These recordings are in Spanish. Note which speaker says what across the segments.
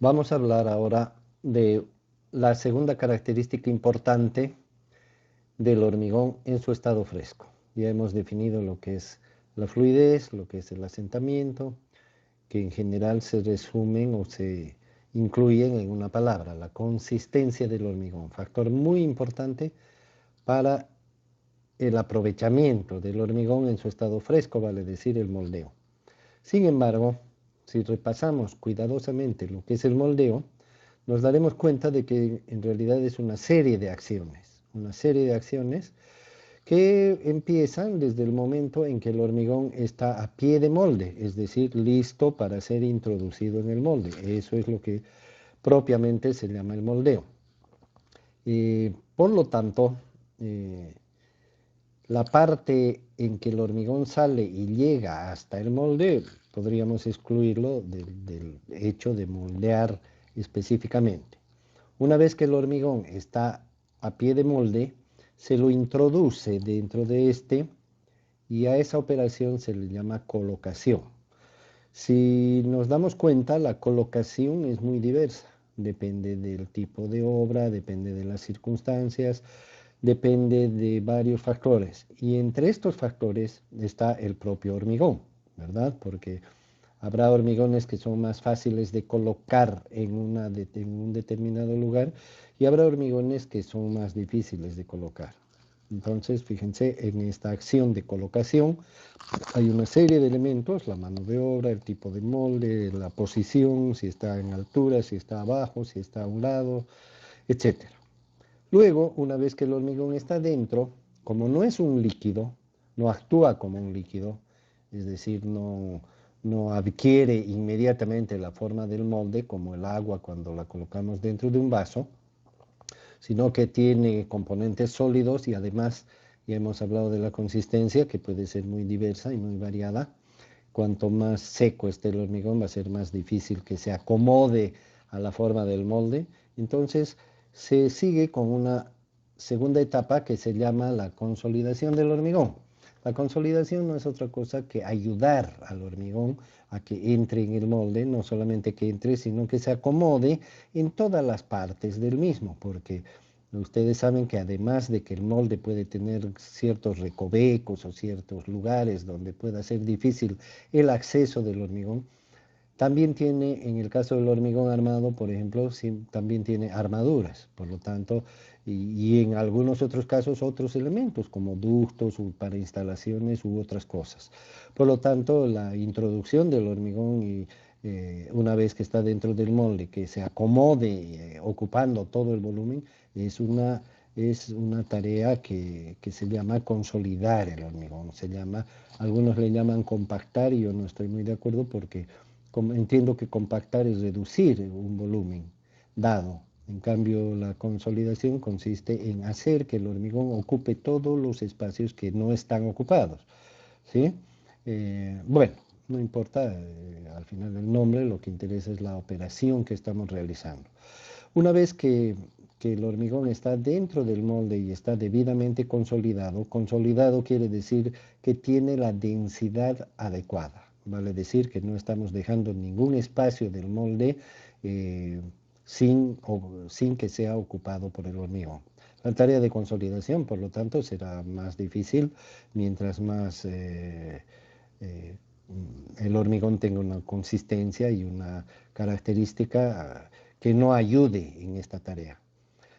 Speaker 1: Vamos a hablar ahora de la segunda característica importante del hormigón en su estado fresco. Ya hemos definido lo que es la fluidez, lo que es el asentamiento, que en general se resumen o se incluyen en una palabra, la consistencia del hormigón, factor muy importante para el aprovechamiento del hormigón en su estado fresco, vale decir el moldeo. Sin embargo, si repasamos cuidadosamente lo que es el moldeo, nos daremos cuenta de que en realidad es una serie de acciones que empiezan desde el momento en que el hormigón está a pie de molde, es decir, listo para ser introducido en el molde. Eso es lo que propiamente se llama el moldeo. Por lo tanto, eh, la parte en que el hormigón sale y llega hasta el molde, podríamos excluirlo del hecho de moldear específicamente. Una vez que el hormigón está a pie de molde, se lo introduce dentro de este y a esa operación se le llama colocación. Si nos damos cuenta, la colocación es muy diversa. Depende del tipo de obra, depende de las circunstancias, depende de varios factores. Y entre estos factores está el propio hormigón, ¿verdad? Porque habrá hormigones que son más fáciles de colocar en un determinado lugar y habrá hormigones que son más difíciles de colocar. Entonces, fíjense, en esta acción de colocación hay una serie de elementos, la mano de obra, el tipo de molde, la posición, si está en altura, si está abajo, si está a un lado, etcétera. Luego, una vez que el hormigón está dentro, como no es un líquido, no actúa como un líquido, es decir, no adquiere inmediatamente la forma del molde como el agua cuando la colocamos dentro de un vaso, sino que tiene componentes sólidos y además ya hemos hablado de la consistencia que puede ser muy diversa y muy variada. Cuanto más seco esté el hormigón va a ser más difícil que se acomode a la forma del molde. Entonces se sigue con una segunda etapa que se llama la consolidación del hormigón. La consolidación no es otra cosa que ayudar al hormigón a que entre en el molde, no solamente que entre, sino que se acomode en todas las partes del mismo, porque ustedes saben que además de que el molde puede tener ciertos recovecos o ciertos lugares donde pueda ser difícil el acceso del hormigón, también tiene, en el caso del hormigón armado, por ejemplo, también tiene armaduras, por lo tanto, y en algunos otros casos otros elementos como ductos para instalaciones u otras cosas. Por lo tanto, la introducción del hormigón y una vez que está dentro del molde, que se acomode ocupando todo el volumen, es una tarea que se llama consolidar el hormigón, algunos le llaman compactar y yo no estoy muy de acuerdo porque entiendo que compactar es reducir un volumen dado. En cambio, la consolidación consiste en hacer que el hormigón ocupe todos los espacios que no están ocupados. ¿Sí? Bueno, no importa al final el nombre, lo que interesa es la operación que estamos realizando. Una vez que el hormigón está dentro del molde y está debidamente consolidado, consolidado quiere decir que tiene la densidad adecuada. Vale decir que no estamos dejando ningún espacio del molde eh, sin que sea ocupado por el hormigón. La tarea de consolidación, por lo tanto, será más difícil mientras más el hormigón tenga una consistencia y una característica que no ayude en esta tarea.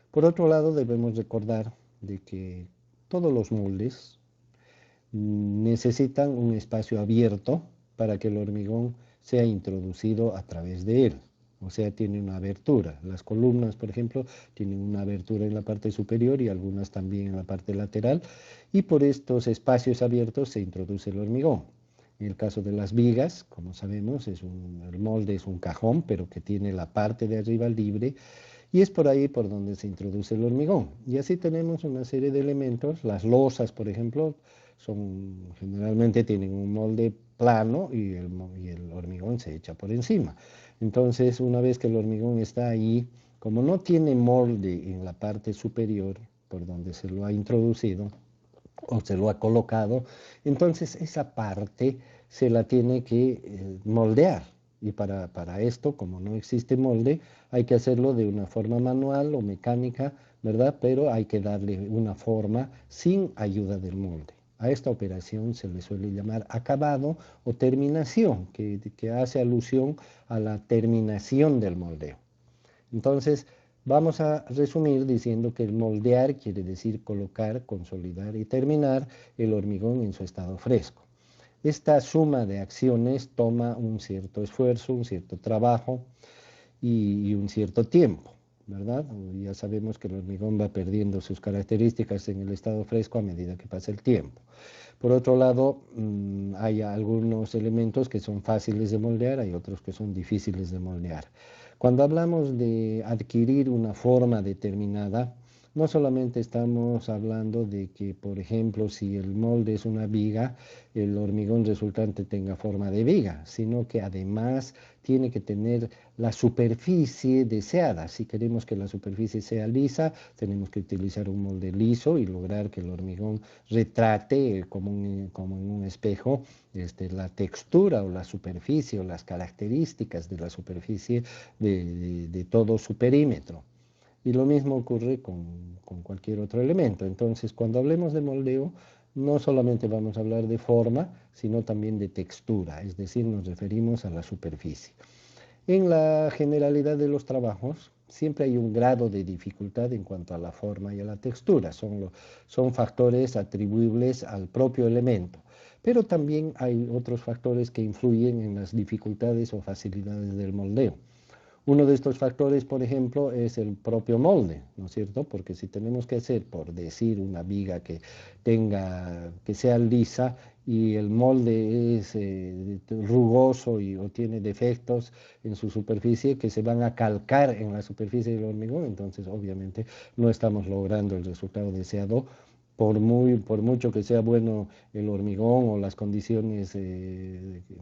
Speaker 1: Por otro lado, debemos recordar de que todos los moldes necesitan un espacio abierto para que el hormigón sea introducido a través de él. O sea, tiene una abertura. Las columnas, por ejemplo, tienen una abertura en la parte superior y algunas también en la parte lateral. Y por estos espacios abiertos se introduce el hormigón. En el caso de las vigas, como sabemos, el molde es un cajón, pero que tiene la parte de arriba libre y es por ahí por donde se introduce el hormigón. Y así tenemos una serie de elementos. Las losas, por ejemplo, generalmente tienen un molde plano y el hormigón se echa por encima. Entonces, una vez que el hormigón está ahí, como no tiene molde en la parte superior por donde se lo ha introducido o se lo ha colocado, entonces esa parte se la tiene que moldear. Y para esto, como no existe molde, hay que hacerlo de una forma manual o mecánica, ¿verdad? Pero hay que darle una forma sin ayuda del molde. A esta operación se le suele llamar acabado o terminación, que hace alusión a la terminación del moldeo. Entonces, vamos a resumir diciendo que el moldear quiere decir colocar, consolidar y terminar el hormigón en su estado fresco. Esta suma de acciones toma un cierto esfuerzo, un cierto trabajo y un cierto tiempo, ¿verdad? Ya sabemos que el hormigón va perdiendo sus características en el estado fresco a medida que pasa el tiempo. Por otro lado, hay algunos elementos que son fáciles de moldear, hay otros que son difíciles de moldear. Cuando hablamos de adquirir una forma determinada, no solamente estamos hablando de que, por ejemplo, si el molde es una viga, el hormigón resultante tenga forma de viga, sino que además tiene que tener la superficie deseada. Si queremos que la superficie sea lisa, tenemos que utilizar un molde liso y lograr que el hormigón retrate como en un espejo la textura o la superficie o las características de la superficie de todo su perímetro. Y lo mismo ocurre con cualquier otro elemento. Entonces, cuando hablemos de moldeo, no solamente vamos a hablar de forma, sino también de textura, es decir, nos referimos a la superficie. En la generalidad de los trabajos, siempre hay un grado de dificultad en cuanto a la forma y a la textura. Son factores atribuibles al propio elemento. Pero también hay otros factores que influyen en las dificultades o facilidades del moldeo. Uno de estos factores, por ejemplo, es el propio molde, ¿no es cierto? Porque si tenemos que hacer, por decir, una viga que sea lisa y el molde es rugoso o tiene defectos en su superficie que se van a calcar en la superficie del hormigón, entonces obviamente no estamos logrando el resultado deseado. Por mucho que sea bueno el hormigón o las condiciones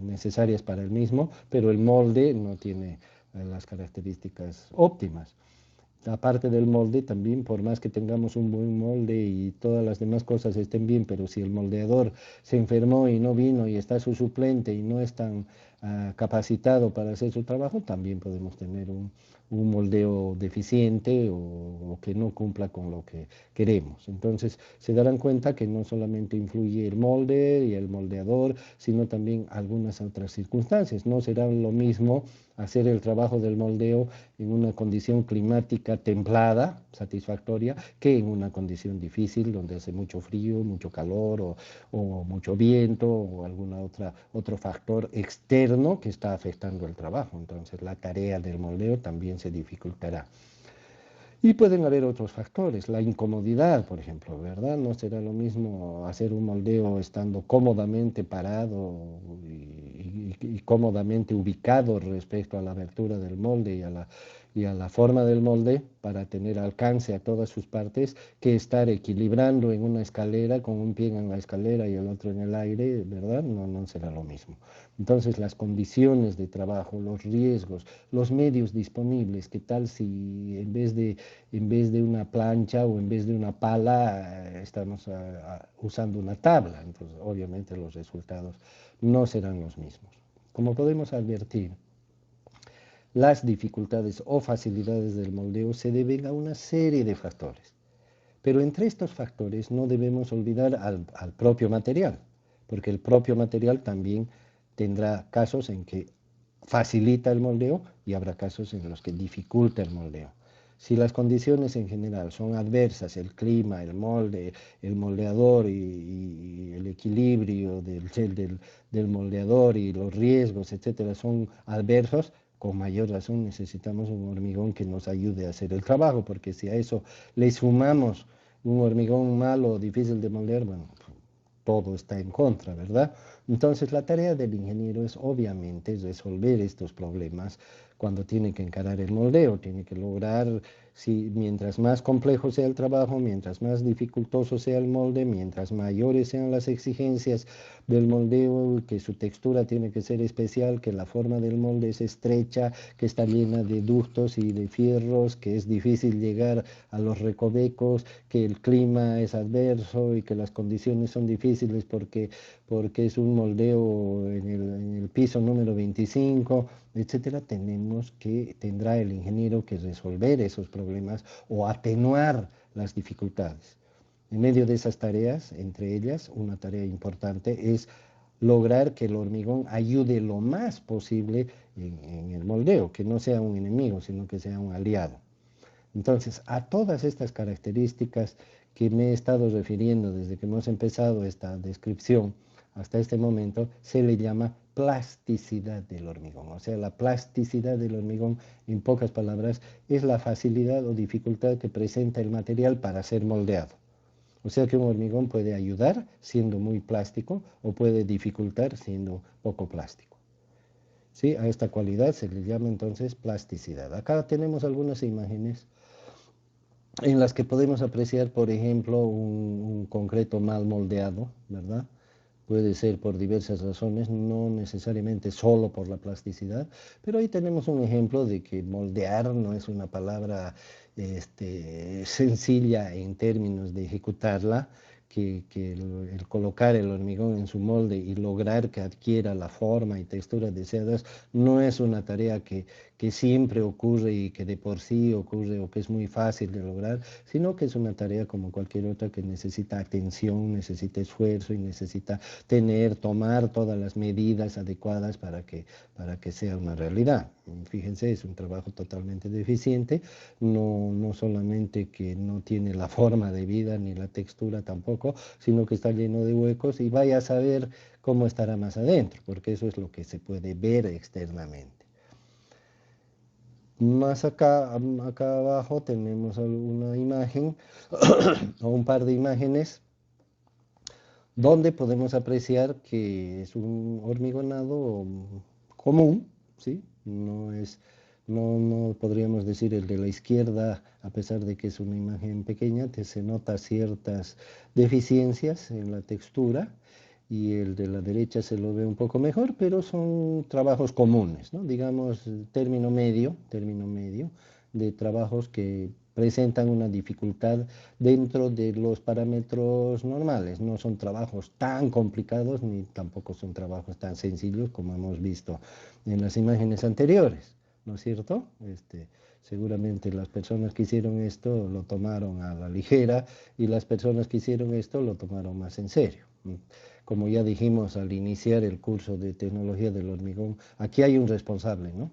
Speaker 1: necesarias para el mismo, pero el molde no tiene las características óptimas. Aparte del molde, también por más que tengamos un buen molde y todas las demás cosas estén bien, pero si el moldeador se enfermó y no vino y está su suplente y no es tan capacitado para hacer su trabajo, también podemos tener un moldeo deficiente o que no cumpla con lo que queremos. Entonces se darán cuenta que no solamente influye el molde y el moldeador, sino también algunas otras circunstancias. No será lo mismo hacer el trabajo del moldeo en una condición climática templada, satisfactoria, que en una condición difícil donde hace mucho frío, mucho calor o mucho viento o otro factor externo que está afectando el trabajo. Entonces la tarea del moldeo también se dificultará. Y pueden haber otros factores, la incomodidad, por ejemplo, ¿verdad? No será lo mismo hacer un moldeo estando cómodamente parado y cómodamente ubicado respecto a la abertura del molde y a la forma del molde para tener alcance a todas sus partes, que estar equilibrando en una escalera con un pie en la escalera y el otro en el aire, ¿verdad? No será lo mismo. Entonces, las condiciones de trabajo, los riesgos, los medios disponibles, ¿qué tal si en vez de una plancha o en vez de una pala estamos usando una tabla? Entonces, obviamente los resultados no serán los mismos. Como podemos advertir, las dificultades o facilidades del moldeo se deben a una serie de factores. Pero entre estos factores no debemos olvidar al propio material, porque el propio material también tendrá casos en que facilita el moldeo y habrá casos en los que dificulta el moldeo. Si las condiciones en general son adversas, el clima, el molde, el moldeador y el equilibrio del moldeador y los riesgos, etcétera, son adversos, con mayor razón necesitamos un hormigón que nos ayude a hacer el trabajo, porque si a eso le sumamos un hormigón malo o difícil de moldear, bueno, todo está en contra, ¿verdad? Entonces la tarea del ingeniero es obviamente resolver estos problemas cuando tiene que encarar el moldeo, tiene que lograr, si, mientras más complejo sea el trabajo, mientras más dificultoso sea el molde, mientras mayores sean las exigencias del moldeo, que su textura tiene que ser especial, que la forma del molde es estrecha, que está llena de ductos y de fierros, que es difícil llegar a los recovecos, que el clima es adverso y que las condiciones son difíciles porque es un moldeo en el piso número 25, etcétera, tendrá el ingeniero que resolver esos problemas o atenuar las dificultades. En medio de esas tareas, entre ellas, una tarea importante es lograr que el hormigón ayude lo más posible en el moldeo, que no sea un enemigo, sino que sea un aliado. Entonces, a todas estas características que me he estado refiriendo desde que hemos empezado esta descripción hasta este momento, se le llama plasticidad del hormigón. O sea, la plasticidad del hormigón, en pocas palabras, es la facilidad o dificultad que presenta el material para ser moldeado. O sea que un hormigón puede ayudar siendo muy plástico o puede dificultar siendo poco plástico. ¿Sí? A esta cualidad se le llama entonces plasticidad. Acá tenemos algunas imágenes en las que podemos apreciar, por ejemplo, un concreto mal moldeado, ¿verdad? Puede ser por diversas razones, no necesariamente solo por la plasticidad, pero ahí tenemos un ejemplo de que moldear no es una palabra sencilla en términos de ejecutarla, que el colocar el hormigón en su molde y lograr que adquiera la forma y textura deseadas no es una tarea que siempre ocurre y que de por sí ocurre o que es muy fácil de lograr, sino que es una tarea como cualquier otra que necesita atención, necesita esfuerzo y necesita tomar todas las medidas adecuadas para que sea una realidad. Fíjense, es un trabajo totalmente deficiente, no solamente que no tiene la forma de vida ni la textura tampoco, sino que está lleno de huecos y vaya a saber cómo estará más adentro, porque eso es lo que se puede ver externamente. Más acá abajo tenemos una imagen o un par de imágenes donde podemos apreciar que es un hormigonado común, ¿sí? No podríamos decir el de la izquierda, a pesar de que es una imagen pequeña, se nota ciertas deficiencias en la textura, y el de la derecha se lo ve un poco mejor, pero son trabajos comunes, ¿no? Digamos, término medio de trabajos que presentan una dificultad dentro de los parámetros normales. No son trabajos tan complicados ni tampoco son trabajos tan sencillos como hemos visto en las imágenes anteriores, ¿no es cierto? Seguramente las personas que hicieron esto lo tomaron a la ligera y las personas que hicieron esto lo tomaron más en serio. Como ya dijimos al iniciar el curso de tecnología del hormigón, aquí hay un responsable, ¿no?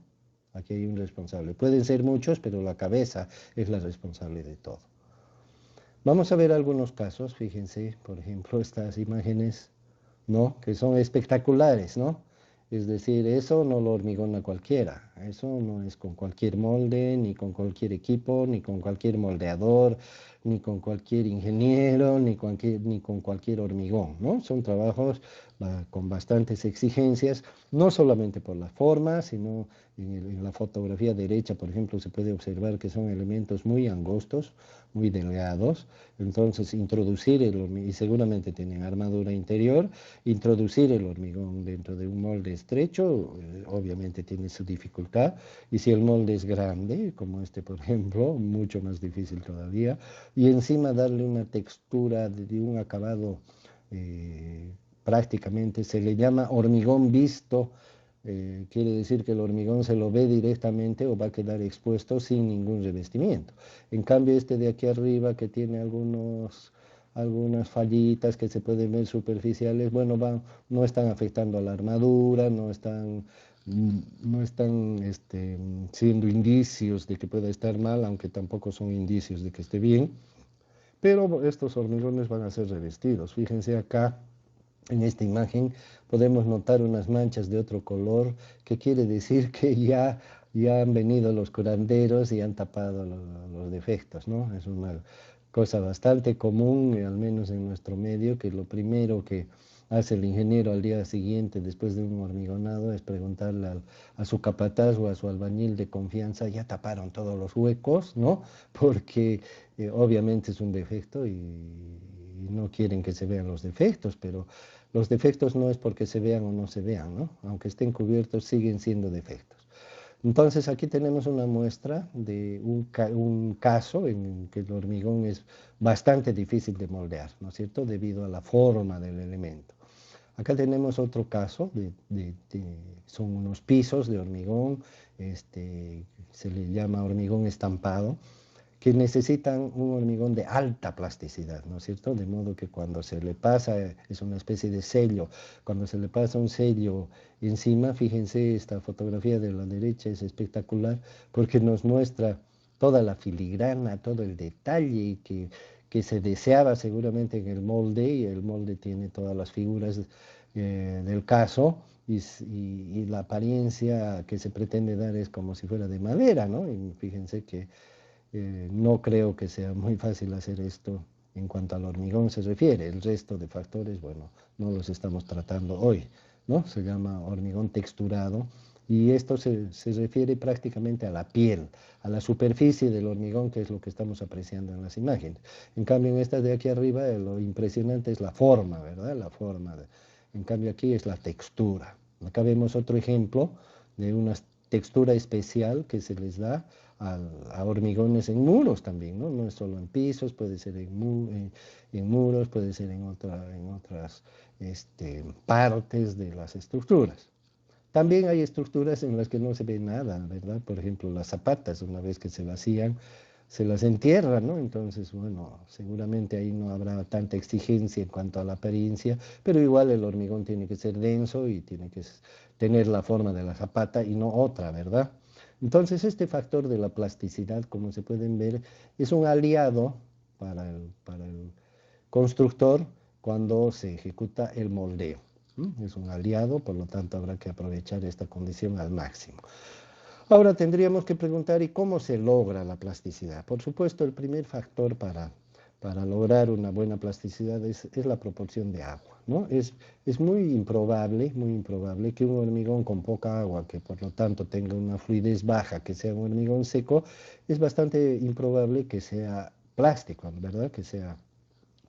Speaker 1: Aquí hay un responsable. Pueden ser muchos, pero la cabeza es la responsable de todo. Vamos a ver algunos casos, fíjense, por ejemplo, estas imágenes, ¿no? Que son espectaculares, ¿no? Es decir, eso no lo hormigona cualquiera, eso no es con cualquier molde, ni con cualquier equipo, ni con cualquier moldeador, ni con cualquier ingeniero, ni con cualquier hormigón, ¿no? Son trabajos con bastantes exigencias, no solamente por la forma, sino en la fotografía derecha, por ejemplo, se puede observar que son elementos muy angostos, muy delgados. Entonces introducir el hormigón, y seguramente tienen armadura interior, introducir el hormigón dentro de un molde estrecho, obviamente tiene su dificultad, y si el molde es grande, como este por ejemplo, mucho más difícil todavía, y encima darle una textura de un acabado prácticamente, se le llama hormigón visto. Quiere decir que el hormigón se lo ve directamente o va a quedar expuesto sin ningún revestimiento. En cambio, este de aquí arriba, que tiene algunas fallitas que se pueden ver superficiales, bueno, no están afectando a la armadura, no están siendo indicios de que pueda estar mal, aunque tampoco son indicios de que esté bien, pero estos hormigones van a ser revestidos. Fíjense acá. En esta imagen podemos notar unas manchas de otro color, que quiere decir que ya han venido los curanderos y han tapado los defectos, ¿no? Es una cosa bastante común, al menos en nuestro medio, que lo primero hace el ingeniero al día siguiente después de un hormigonado es preguntarle a su capataz o a su albañil de confianza, ya taparon todos los huecos, ¿no? Porque obviamente es un defecto y no quieren que se vean los defectos, pero los defectos no es porque se vean o no se vean, ¿no? Aunque estén cubiertos, siguen siendo defectos. Entonces aquí tenemos una muestra de un caso en que el hormigón es bastante difícil de moldear, ¿no es cierto? Debido a la forma del elemento. Acá tenemos otro caso, son unos pisos de hormigón, se le llama hormigón estampado, que necesitan un hormigón de alta plasticidad, ¿no es cierto? De modo que cuando se le pasa, es una especie de sello, cuando se le pasa un sello encima, fíjense, esta fotografía de la derecha es espectacular porque nos muestra toda la filigrana, todo el detalle que se deseaba seguramente en el molde, y el molde tiene todas las figuras del caso. Y la apariencia que se pretende dar es como si fuera de madera, ¿no? Y fíjense que no creo que sea muy fácil hacer esto en cuanto al hormigón se refiere. El resto de factores, bueno, no los estamos tratando hoy, ¿no? Se llama hormigón texturado y esto se refiere prácticamente a la piel, a la superficie del hormigón, que es lo que estamos apreciando en las imágenes. En cambio, en estas de aquí arriba, lo impresionante es la forma, ¿verdad? La forma. En cambio, aquí es la textura. Acá vemos otro ejemplo de una textura especial que se les da a hormigones en muros también, ¿no? No es solo en pisos, puede ser en muros, puede ser en otras partes de las estructuras. También hay estructuras en las que no se ve nada, ¿verdad? Por ejemplo, las zapatas, una vez que se vacían, se las entierran, ¿no? Entonces, bueno, seguramente ahí no habrá tanta exigencia en cuanto a la apariencia, pero igual el hormigón tiene que ser denso y tiene que tener la forma de la zapata y no otra, ¿verdad? Entonces, este factor de la plasticidad, como se pueden ver, es un aliado para el constructor cuando se ejecuta el moldeo. Es un aliado, por lo tanto habrá que aprovechar esta condición al máximo. Ahora tendríamos que preguntar, ¿y cómo se logra la plasticidad? Por supuesto, el primer factor para lograr una buena plasticidad es la proporción de agua, ¿no? Es muy improbable que un hormigón con poca agua, que por lo tanto tenga una fluidez baja, que sea un hormigón seco, es bastante improbable que sea plástico, ¿verdad? Que sea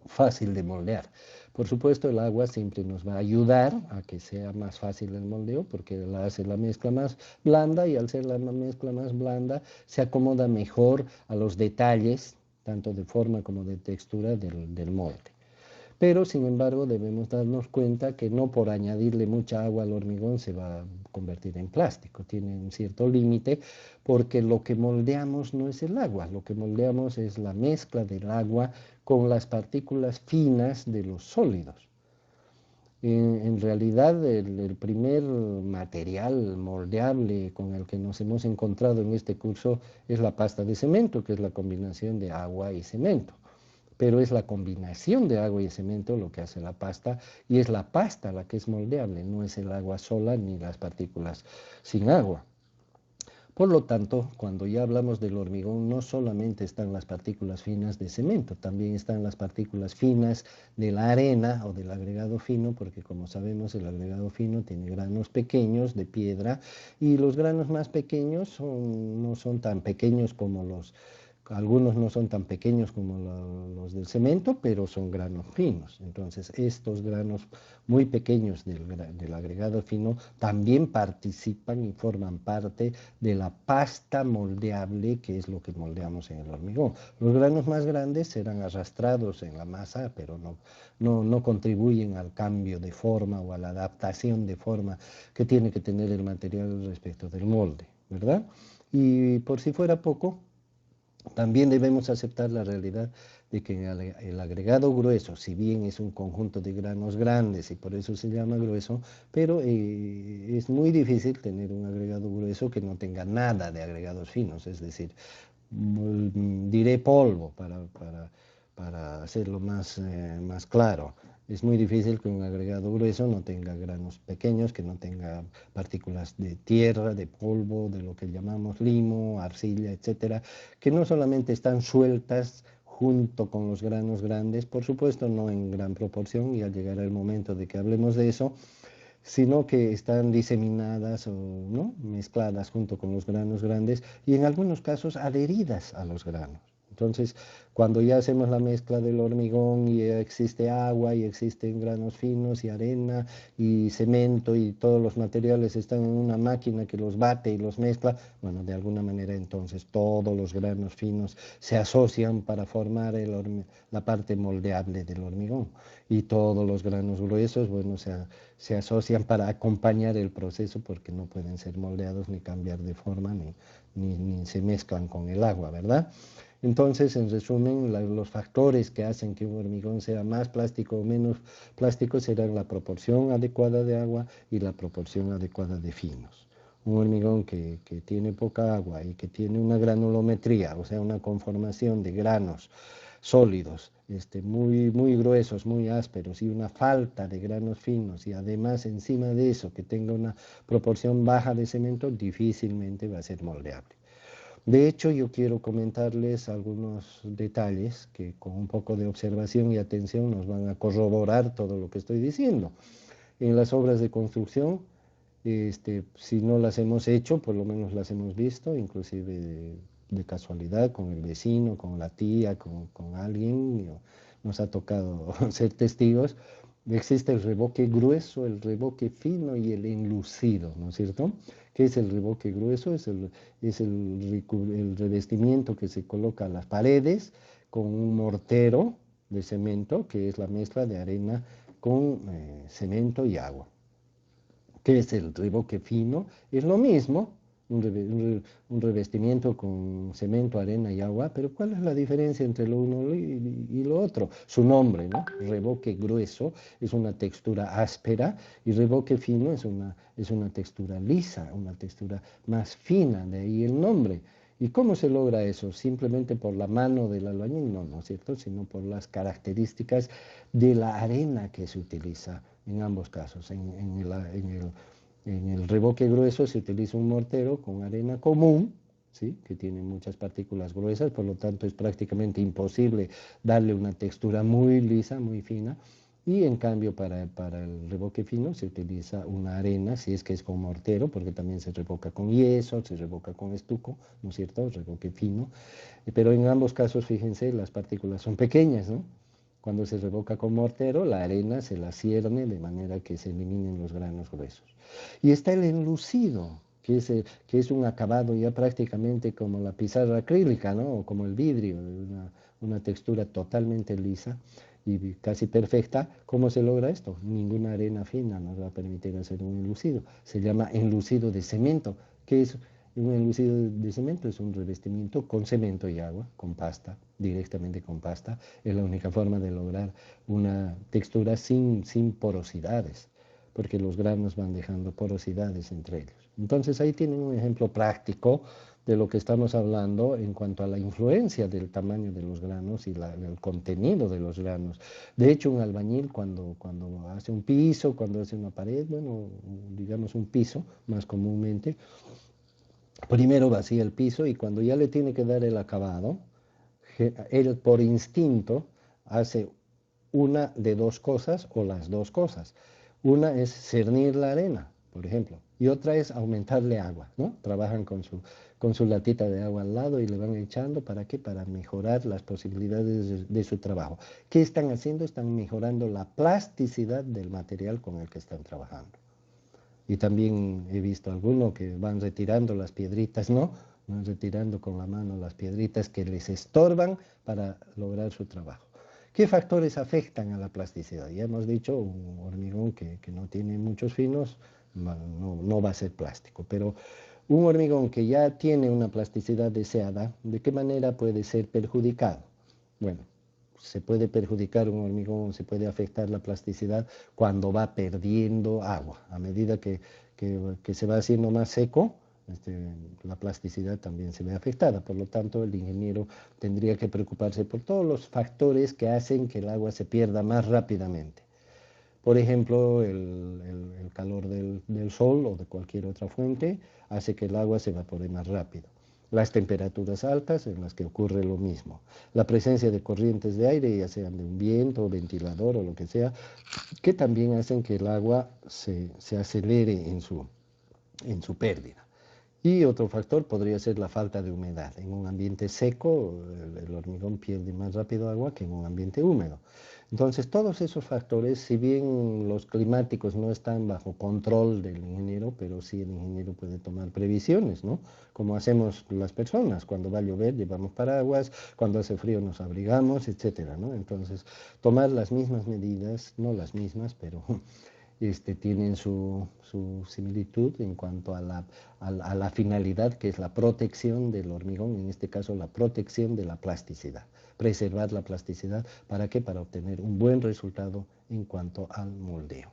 Speaker 1: fácil de moldear. Por supuesto, el agua siempre nos va a ayudar a que sea más fácil el moldeo porque la hace la mezcla más blanda y al ser la mezcla más blanda se acomoda mejor a los detalles, tanto de forma como de textura del molde. Pero, sin embargo, debemos darnos cuenta que no por añadirle mucha agua al hormigón se va a convertir en plástico. Tiene un cierto límite porque lo que moldeamos no es el agua, lo que moldeamos es la mezcla del agua con las partículas finas de los sólidos. En realidad, el primer material moldeable con el que nos hemos encontrado en este curso es la pasta de cemento, que es la combinación de agua y cemento, pero es la combinación de agua y cemento lo que hace la pasta y es la pasta la que es moldeable, no es el agua sola ni las partículas sin agua. Por lo tanto, cuando ya hablamos del hormigón, no solamente están las partículas finas de cemento, también están las partículas finas de la arena o del agregado fino, porque como sabemos el agregado fino tiene granos pequeños de piedra y los granos más pequeños no son tan pequeños como algunos no son tan pequeños como los del cemento, pero son granos finos. Entonces, estos granos muy pequeños del agregado fino también participan y forman parte de la pasta moldeable, que es lo que moldeamos en el hormigón. Los granos más grandes serán arrastrados en la masa, pero no contribuyen al cambio de forma o a la adaptación de forma que tiene que tener el material respecto del molde, ¿verdad? Y por si fuera poco, también debemos aceptar la realidad de que el agregado grueso, si bien es un conjunto de granos grandes y por eso se llama grueso, pero es muy difícil tener un agregado grueso que no tenga nada de agregados finos, es decir, diré polvo para hacerlo más claro. Es muy difícil que un agregado grueso no tenga granos pequeños, que no tenga partículas de tierra, de polvo, de lo que llamamos limo, arcilla, etcétera, que no solamente están sueltas junto con los granos grandes, por supuesto no en gran proporción, y al llegar el momento de que hablemos de eso, sino que están diseminadas o ¿no? mezcladas junto con los granos grandes y en algunos casos adheridas a los granos. Entonces, cuando ya hacemos la mezcla del hormigón y existe agua y existen granos finos y arena y cemento y todos los materiales están en una máquina que los bate y los mezcla, bueno, de alguna manera entonces todos los granos finos se asocian para formar la parte moldeable del hormigón y todos los granos gruesos, bueno, se asocian para acompañar el proceso porque no pueden ser moldeados ni cambiar de forma ni se mezclan con el agua, ¿verdad? Entonces, en resumen, los factores que hacen que un hormigón sea más plástico o menos plástico serán la proporción adecuada de agua y la proporción adecuada de finos. Un hormigón que tiene poca agua y que tiene una granulometría, o sea, una conformación de granos sólidos, muy gruesos, muy ásperos y una falta de granos finos y además encima de eso que tenga una proporción baja de cemento, difícilmente va a ser moldeable. De hecho, yo quiero comentarles algunos detalles que con un poco de observación y atención nos van a corroborar todo lo que estoy diciendo. En las obras de construcción, si no las hemos hecho, por lo menos las hemos visto, inclusive de casualidad, con el vecino, con la tía, con alguien, nos ha tocado ser testigos. Existe el revoque grueso, el revoque fino y el enlucido, ¿no es cierto? ¿Qué es el revoque grueso? El revestimiento que se coloca a las paredes con un mortero de cemento, que es la mezcla de arena con cemento y agua. ¿Qué es el revoque fino? Es lo mismo, un revestimiento con cemento, arena y agua, pero ¿cuál es la diferencia entre lo uno y lo otro? Su nombre, ¿no? Revoque grueso es una textura áspera y revoque fino es una textura lisa, una textura más fina, de ahí el nombre. ¿Y cómo se logra eso? ¿Simplemente por la mano del albañil? No, ¿no es cierto? Sino por las características de la arena que se utiliza en ambos casos. En el revoque grueso se utiliza un mortero con arena común, ¿sí? Que tiene muchas partículas gruesas, por lo tanto es prácticamente imposible darle una textura muy lisa, muy fina. Y en cambio para el revoque fino se utiliza una arena, si es que es con mortero, porque también se revoca con yeso, se revoca con estuco, ¿no es cierto? Revoque fino. Pero en ambos casos, fíjense, las partículas son pequeñas, ¿no? Cuando se revoca con mortero, la arena se la cierne de manera que se eliminen los granos gruesos. Y está el enlucido, que es un acabado ya prácticamente como la pizarra acrílica, ¿no? O como el vidrio, una textura totalmente lisa y casi perfecta. ¿Cómo se logra esto? Ninguna arena fina nos va a permitir hacer un enlucido. Se llama enlucido de cemento, que es un enlucido de cemento, es un revestimiento con cemento y agua, con pasta, directamente con pasta. Es la única forma de lograr una textura sin porosidades, porque los granos van dejando porosidades entre ellos. Entonces ahí tienen un ejemplo práctico de lo que estamos hablando en cuanto a la influencia del tamaño de los granos y el contenido de los granos. De hecho, un albañil cuando hace un piso, cuando hace una pared, bueno, digamos un piso más comúnmente, primero vacía el piso y cuando ya le tiene que dar el acabado, él por instinto hace una de dos cosas o las dos cosas. Una es cernir la arena, por ejemplo, y otra es aumentarle agua, ¿no? Trabajan con su latita de agua al lado y le van echando, ¿para qué? Para mejorar las posibilidades de su trabajo. ¿Qué están haciendo? Están mejorando la plasticidad del material con el que están trabajando. Y también he visto algunos que van retirando las piedritas, ¿no? Van retirando con la mano las piedritas que les estorban para lograr su trabajo. ¿Qué factores afectan a la plasticidad? Ya hemos dicho, un hormigón que no tiene muchos finos no va a ser plástico, pero un hormigón que ya tiene una plasticidad deseada, ¿de qué manera puede ser perjudicado? Bueno, se puede perjudicar un hormigón, se puede afectar la plasticidad cuando va perdiendo agua. A medida que se va haciendo más seco, la plasticidad también se ve afectada. Por lo tanto, el ingeniero tendría que preocuparse por todos los factores que hacen que el agua se pierda más rápidamente. Por ejemplo, el calor del sol o de cualquier otra fuente hace que el agua se evapore más rápido. las temperaturas altas en las que ocurre lo mismo, la presencia de corrientes de aire, ya sean de un viento, ventilador o lo que sea, que también hacen que el agua se acelere en su pérdida. Y otro factor podría ser la falta de humedad. En un ambiente seco, el hormigón pierde más rápido agua que en un ambiente húmedo. Entonces, todos esos factores, si bien los climáticos no están bajo control del ingeniero, pero sí el ingeniero puede tomar previsiones, ¿no? Como hacemos las personas, cuando va a llover llevamos paraguas, cuando hace frío nos abrigamos, etcétera, ¿no? Entonces, tomar las mismas medidas, no las mismas, pero tienen su similitud en cuanto a la finalidad, que es la protección del hormigón, en este caso la protección de la plasticidad, preservar la plasticidad. ¿Para qué? Para obtener un buen resultado en cuanto al moldeo.